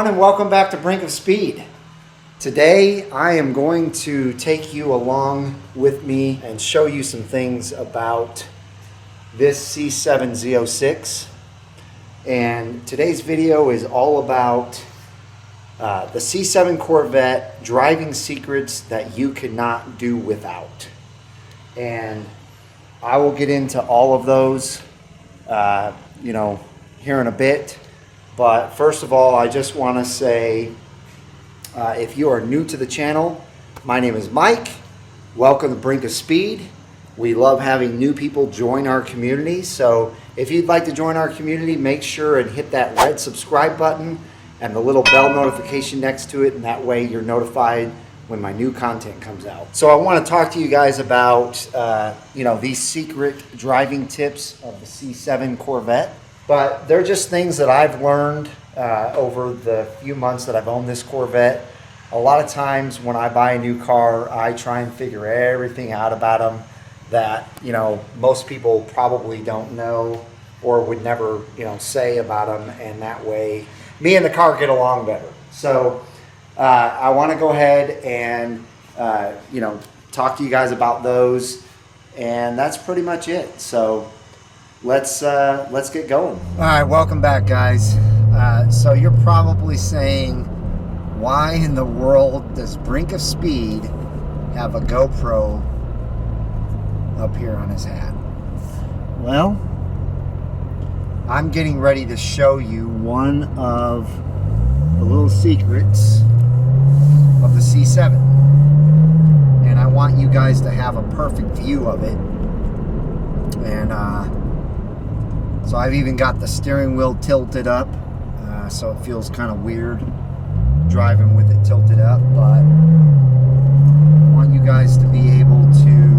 everyone, and welcome back to Brink of Speed. Today I am going to take you along with me and show you some things about this C7 Z06. And today's video is all about the C7 Corvette driving secrets that you cannot do without. And I will get into all of those, here in a bit. But first of all, I just want to say, if you are new to the channel, my name is Mike. Welcome to Brink of Speed. We love having new people join our community. So if you'd like to join our community, make sure and hit that red subscribe button and the little bell notification next to it, and that way you're notified when my new content comes out. So I want to talk to you guys about these secret driving tips of the C7 Corvette. But they're just things that I've learned over the few months that I've owned this Corvette. A lot of times when I buy a new car, I try and figure everything out about them that most people probably don't know or would never say about them, and that way me and the car get along better. So I want to go ahead and talk to you guys about those, and that's pretty much it. So let's get going. All right, welcome back, guys. So you're probably saying, why in the world does Brink of Speed have a GoPro up here on his hat? Well, I'm getting ready to show you one of the little secrets of the C7, and I want you guys to have a perfect view of it. And so I've even got the steering wheel tilted up, so it feels kind of weird driving with it tilted up, but I want you guys to be able to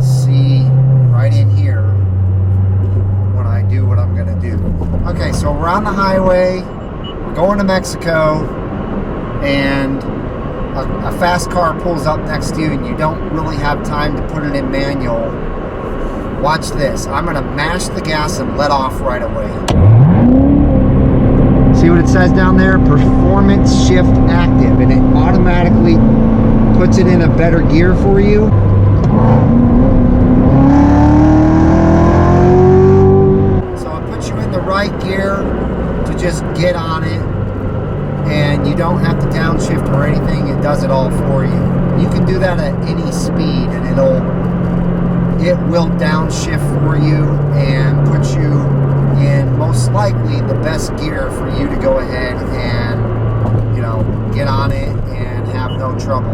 see right in here when I do what I'm going to do. Okay, so we're on the highway, we're going to Mexico, and a fast car pulls up next to you and you don't really have time to put it in manual. Watch this. I'm going to mash the gas and let off right away. See what it says down there? Performance shift active, and it automatically puts it in a better gear for you. So it puts you in the right gear to just get on it, and you don't have to downshift or anything. It does it all for you. You can do that at any speed, and it will downshift for you and put you in most likely the best gear for you to go ahead and get on it and have no trouble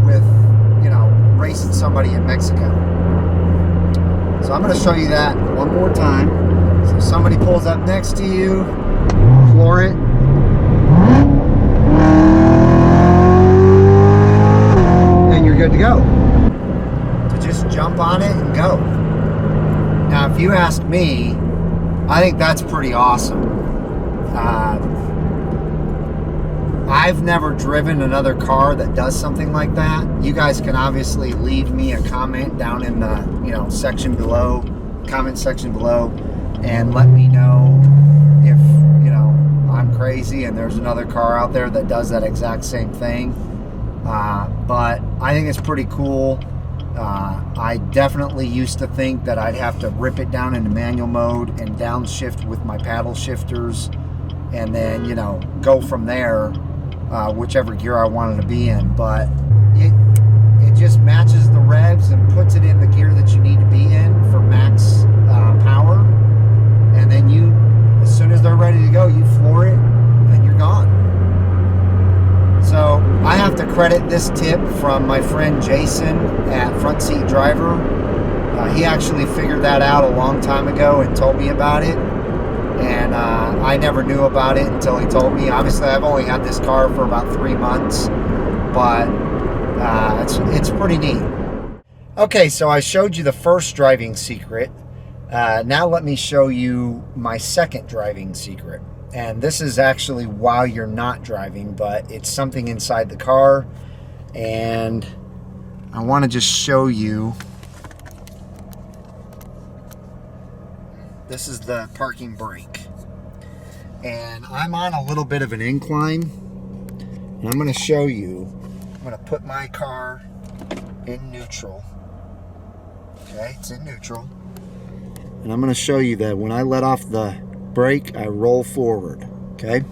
with racing somebody in Mexico. So I'm going to show you that one more time. So somebody pulls up next to you, floor it, and you're good to go. Just jump on it and go. Now, if you ask me, I think that's pretty awesome. I've never driven another car that does something like that. You guys can obviously leave me a comment down in the comment section below, and let me know if I'm crazy and there's another car out there that does that exact same thing. But I think it's pretty cool. I definitely used to think that I'd have to rip it down into manual mode and downshift with my paddle shifters, and then go from there, whichever gear I wanted to be in. But it just matches the revs and puts it in the gear that you need to be in for max power, and then as soon as they're ready to go, you floor it and you're gone. So I have to credit this tip from my friend Jason at Front Seat Driver. He actually figured that out a long time ago and told me about it, and I never knew about it until he told me. Obviously, I've only had this car for about 3 months, but it's pretty neat. Okay, so I showed you the first driving secret. Now let me show you my second driving secret. And this is actually while you're not driving, but it's something inside the car, and I want to just show you This is the parking brake. And I'm on a little bit of an incline. And I'm going to show you. I'm going to put my car in neutral. Okay, it's in neutral. And I'm going to show you that when I let off the brake, I roll forward. Okay,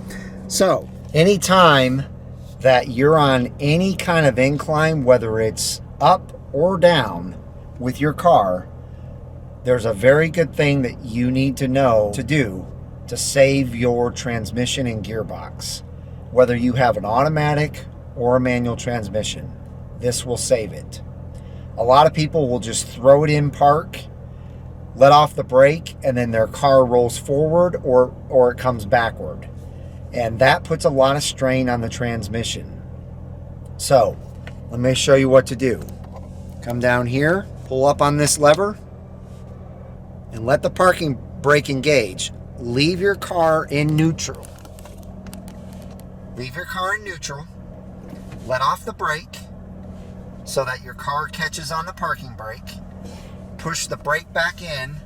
so anytime that you're on any kind of incline, whether it's up or down with your car, there's a very good thing that you need to know to do to save your transmission and gearbox. Whether you have an automatic or a manual transmission, this will save it. A lot of people will just throw it in park, let off the brake, and then their car rolls forward or it comes backward. And that puts a lot of strain on the transmission. So, let me show you what to do. Come down here, pull up on this lever, and let the parking brake engage. Leave your car in neutral. Leave your car in neutral. Let off the brake so that your car catches on the parking brake. Push the brake back in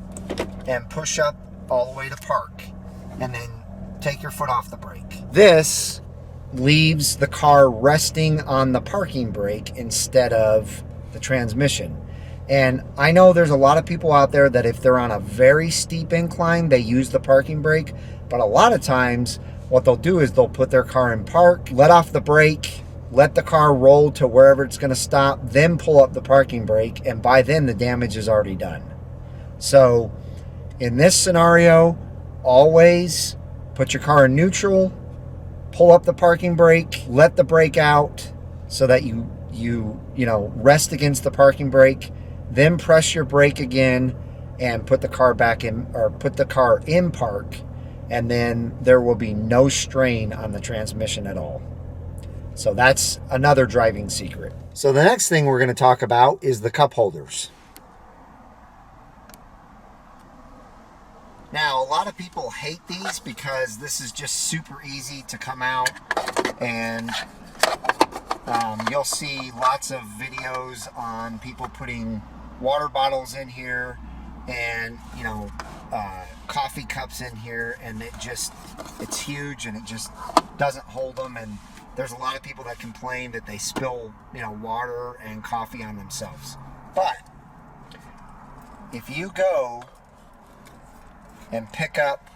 and push up all the way to park. And then take your foot off the brake. This leaves the car resting on the parking brake instead of the transmission. And I know there's a lot of people out there that if they're on a very steep incline, they use the parking brake. But a lot of times, what they'll do is they'll put their car in park, let off the brake, let the car roll to wherever it's going to stop, then pull up the parking brake, and by then the damage is already done. So in this scenario, always put your car in neutral, pull up the parking brake, let the brake out so that you rest against the parking brake, then press your brake again and put the car back in, or put the car in park, and then there will be no strain on the transmission at all. So that's another driving secret. So the next thing we're going to talk about is the cup holders. Now, a lot of people hate these because this is just super easy to come out, and you'll see lots of videos on people putting water bottles in here and coffee cups in here, and it's huge and it just doesn't hold them. And there's a lot of people that complain that they spill water and coffee on themselves. But if you go and pick up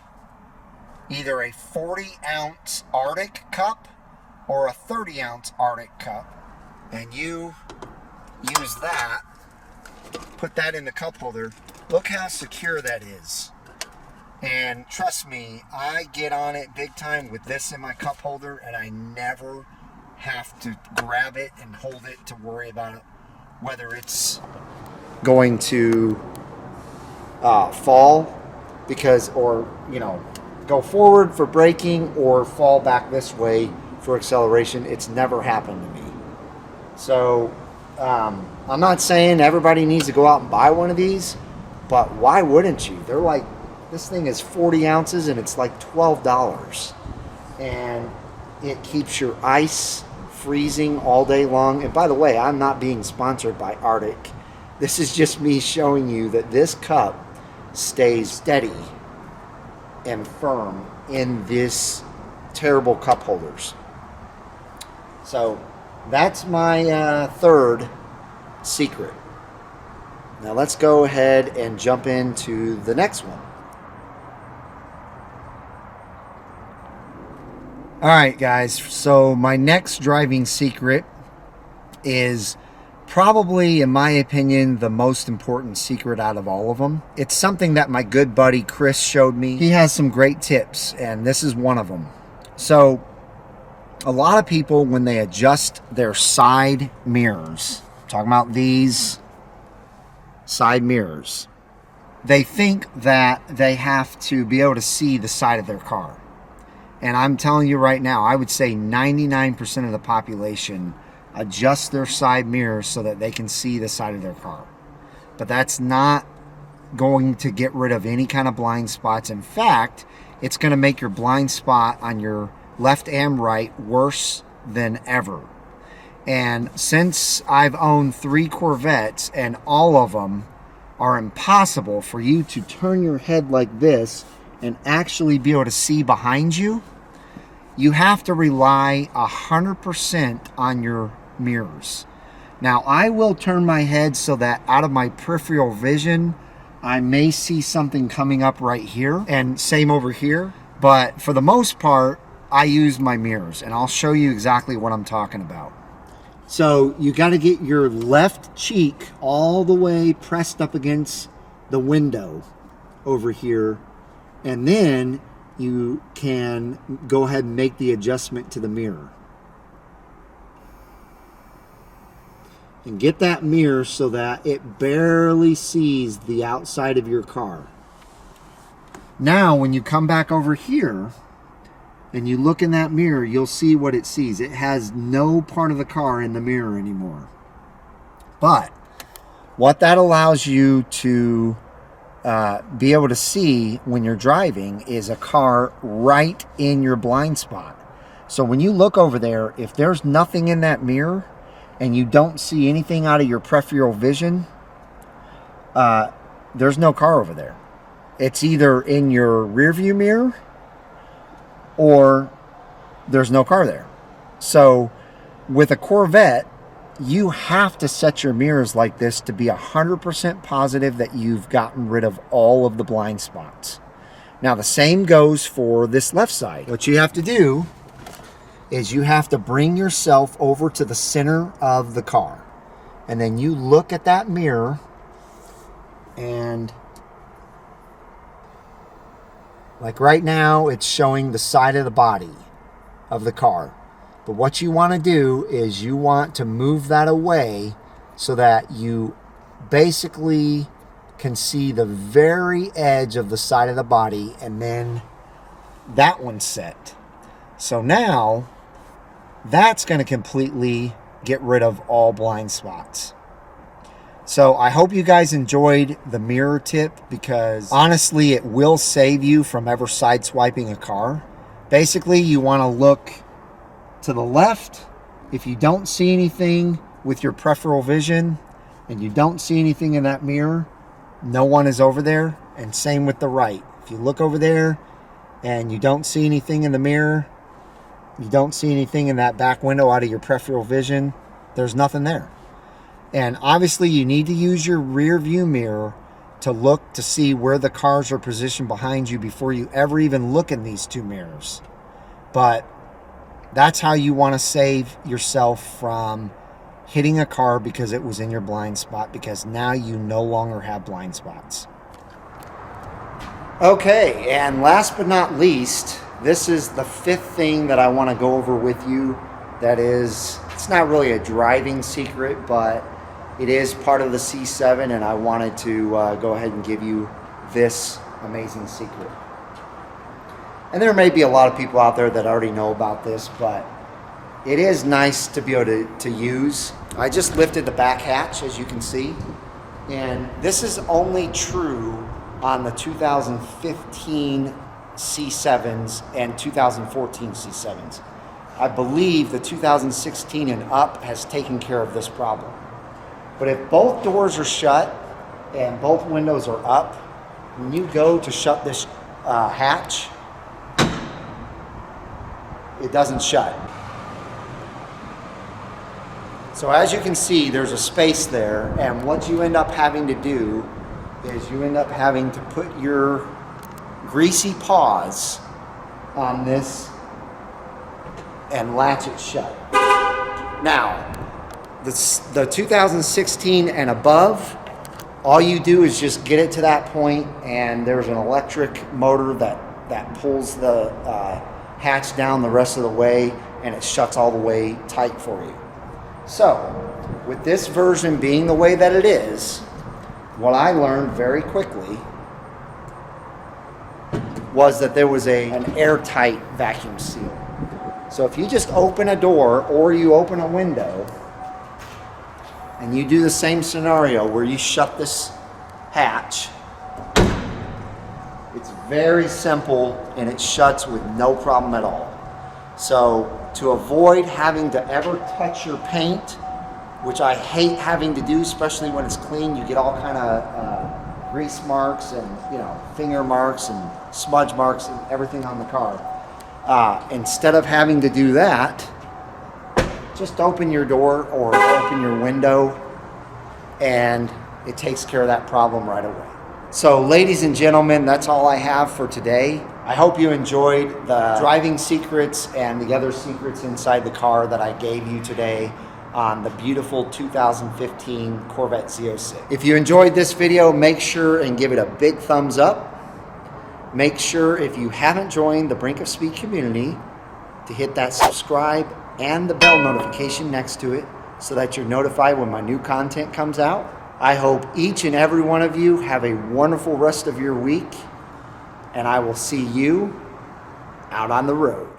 either a 40-ounce Arctic cup or a 30-ounce Arctic cup, and you use that, put that in the cup holder, look how secure that is. And trust me, I get on it big time with this in my cup holder, and I never have to grab it and hold it to worry about it, whether it's going to fall go forward for braking or fall back this way for acceleration. It's never happened to me. So I'm not saying everybody needs to go out and buy one of these, but why wouldn't you? They're like, this thing is 40 ounces and it's like $12, and it keeps your ice freezing all day long. And by the way, I'm not being sponsored by Arctic. This is just me showing you that this cup stays steady and firm in this terrible cup holders. So that's my third secret. Now let's go ahead and jump into the next one. All right, guys, so my next driving secret is probably, in my opinion, the most important secret out of all of them. It's something that my good buddy Chris showed me. He has some great tips, and this is one of them. So a lot of people, when they adjust their side mirrors, talking about these side mirrors, they think that they have to be able to see the side of their car. And I'm telling you right now, I would say 99% of the population adjust their side mirrors so that they can see the side of their car. But that's not going to get rid of any kind of blind spots. In fact, it's going to make your blind spot on your left and right worse than ever. And since I've owned 3 Corvettes, and all of them are impossible for you to turn your head like this and actually be able to see behind you, you have to rely 100% on your mirrors. Now, I will turn my head so that out of my peripheral vision, I may see something coming up right here, and same over here. But for the most part, I use my mirrors, and I'll show you exactly what I'm talking about. So you got to get your left cheek all the way pressed up against the window over here, and then you can go ahead and make the adjustment to the mirror. And get that mirror so that it barely sees the outside of your car. Now, when you come back over here and you look in that mirror, you'll see what it sees. It has no part of the car in the mirror anymore. But what that allows you to be able to see when you're driving is a car right in your blind spot. So when you look over there, if there's nothing in that mirror and you don't see anything out of your peripheral vision, there's no car over there. It's either in your rear view mirror or there's no car there. So with a Corvette, you have to set your mirrors like this to be 100% positive that you've gotten rid of all of the blind spots. Now the same goes for this left side. What you have to do is you have to bring yourself over to the center of the car, and then you look at that mirror, and like right now it's showing the side of the body of the car. But what you want to do is you want to move that away so that you basically can see the very edge of the side of the body, and then that one's set. So now that's going to completely get rid of all blind spots. So I hope you guys enjoyed the mirror tip, because honestly it will save you from ever sideswiping a car. Basically, you want to look to the left. If you don't see anything with your peripheral vision and you don't see anything in that mirror, no one is over there. And same with the right. If you look over there and you don't see anything in the mirror, you don't see anything in that back window out of your peripheral vision, there's nothing there. And obviously you need to use your rear view mirror to look to see where the cars are positioned behind you before you ever even look in these two mirrors. But that's how you want to save yourself from hitting a car because it was in your blind spot, because now you no longer have blind spots. Okay, and last but not least, this is the fifth thing that I want to go over with you. That is, it's not really a driving secret, but it is part of the C7, and I wanted to go ahead and give you this amazing secret. And there may be a lot of people out there that already know about this, but it is nice to be able to use. I just lifted the back hatch, as you can see, and this is only true on the 2015 C7s and 2014 C7s. I believe the 2016 and up has taken care of this problem. But if both doors are shut and both windows are up, when you go to shut this hatch, it doesn't shut. So as you can see, there's a space there, and what you end up having to do is you end up having to put your greasy paws on this and latch it shut. Now, the 2016 and above, all you do is just get it to that point, and there's an electric motor that pulls the hatch down the rest of the way, and it shuts all the way tight for you. So, with this version being the way that it is, what I learned very quickly was that there was an airtight vacuum seal. So if you just open a door or you open a window and you do the same scenario where you shut this hatch, it's very simple and it shuts with no problem at all. So to avoid having to ever touch your paint which I hate having to do, especially when it's clean. You get all kind of grease marks and, you know, finger marks and smudge marks and everything on the car. Instead of having to do that, just open your door or open your window and it takes care of that problem right away. So ladies and gentlemen, that's all I have for today. I hope you enjoyed the driving secrets and the other secrets inside the car that I gave you today on the beautiful 2015 Corvette Z06. If you enjoyed this video, make sure and give it a big thumbs up. Make sure, if you haven't joined the Brink of Speed community, to hit that subscribe and the bell notification next to it so that you're notified when my new content comes out. I hope each and every one of you have a wonderful rest of your week, and I will see you out on the road.